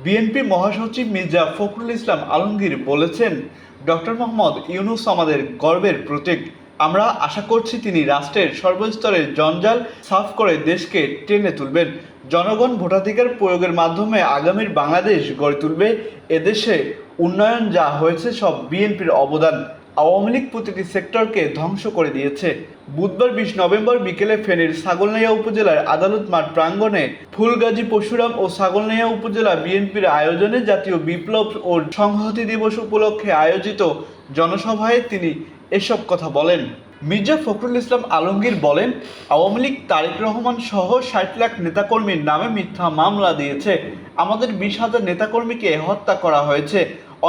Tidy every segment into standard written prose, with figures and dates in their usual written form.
BNP মহাসচিব মির্জা ফখরুল ইসলাম আলমগীর বলেছেন, doctor Mohammad Yunus আমাদের গর্বের প্রতীক। আমরা আশা করছি তিনি রাষ্ট্রের সর্বস্তরের জঞ্জাল সাফ করে দেশকে টেনে তুলবেন। জনগণ ভোটাধিকার প্রয়োগের মাধ্যমে আগামীর বাংলাদেশ গড়ে তুলবে। এদেশে উন্নয়ন যা হয়েছে সব বিএনপির অবদান। আওয়ামী লীগ প্রতিটি সেক্টরকে ধ্বংস করে দিয়েছে। বুধবার ২০ নভেম্বর বিকেলে ফেনীর ছাগলনাইয়া উপজেলার আদালত মাঠ প্রাঙ্গণে ফুলগাজী পরশুরাম ও ছাগলনাইয়া উপজেলা বিএনপির আয়োজনে জাতীয় বিপ্লব ও সংহতি দিবস উপলক্ষে আয়োজিত জনসভায় তিনি এসব কথা বলেন। মির্জা ফখরুল ইসলাম আলমগীর বলেন, আওয়ামী লীগ তারেক রহমান সহ ৬০ লাখ নেতাকর্মীর নামে মিথ্যা মামলা দিয়েছে। আমাদের ২০,০০০ নেতাকর্মীকে হত্যা করা হয়েছে।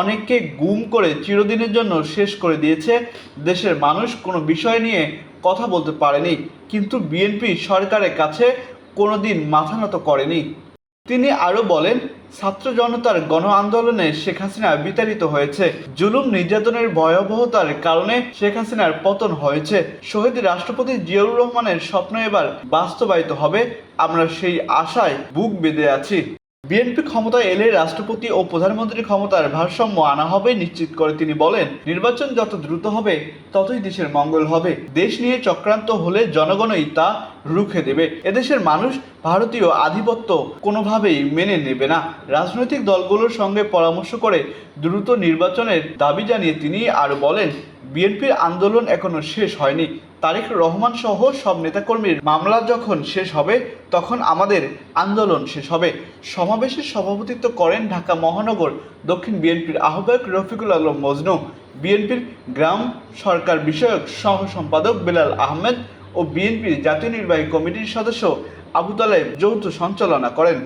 অনেককে গুম করে চিরদিনের জন্য শেষ করে দিয়েছে। দেশের মানুষ কোনো বিষয় নিয়ে কথা বলতে পারেনি, কিন্তু বিএনপি সরকারের কাছে কোনোদিন মাথা নত করেনি। তিনি আরও বলেন, ছাত্র জনতার গণ আন্দোলনে শেখ হাসিনা বিতাড়িত হয়েছে। জুলুম নির্যাতনের ভয়াবহতার কারণে শেখ হাসিনার পতন হয়েছে। শহীদ রাষ্ট্রপতি জিয়াউর রহমানের স্বপ্ন এবার বাস্তবায়িত হবে। আমরা সেই আশায় বুক বেঁধে আছি। বিএনপি ক্ষমতায় এলে রাষ্ট্রপতি ও প্রধানমন্ত্রীর ক্ষমতার ভারসাম্য আনা হবে নিশ্চিত করে তিনি বলেন, নির্বাচন যত দ্রুত হবে ততই দেশের মঙ্গল হবে। দেশ নিয়ে চক্রান্ত হলে জনগণই তা রুখে দেবে। এদেশের মানুষ ভারতীয় আধিপত্য কোনোভাবেই মেনে নেবে না। রাজনৈতিক দলগুলোর সঙ্গে পরামর্শ করে দ্রুত নির্বাচনের দাবি জানিয়ে তিনি আরও বলেন, বিএনপির আন্দোলন এখনো শেষ হয়নি। তারেক রহমান সহ সব নেতাকর্মীর মামলা যখন শেষ হবে তখন আমাদের আন্দোলন শেষ হবে। সমাবেশে সভাপতিত্ব করেন ঢাকা মহানগর দক্ষিণ বিএনপির আহ্বায়ক রফিকুল আলম মজনু, বিএনপির গ্রাম সরকার বিষয়ক সহ সম্পাদক বেলাল আহমেদ ও বিএনপির জাতীয় নির্বাহী কমিটির সদস্য আবু তালেব যৌথ সঞ্চালনা করেন।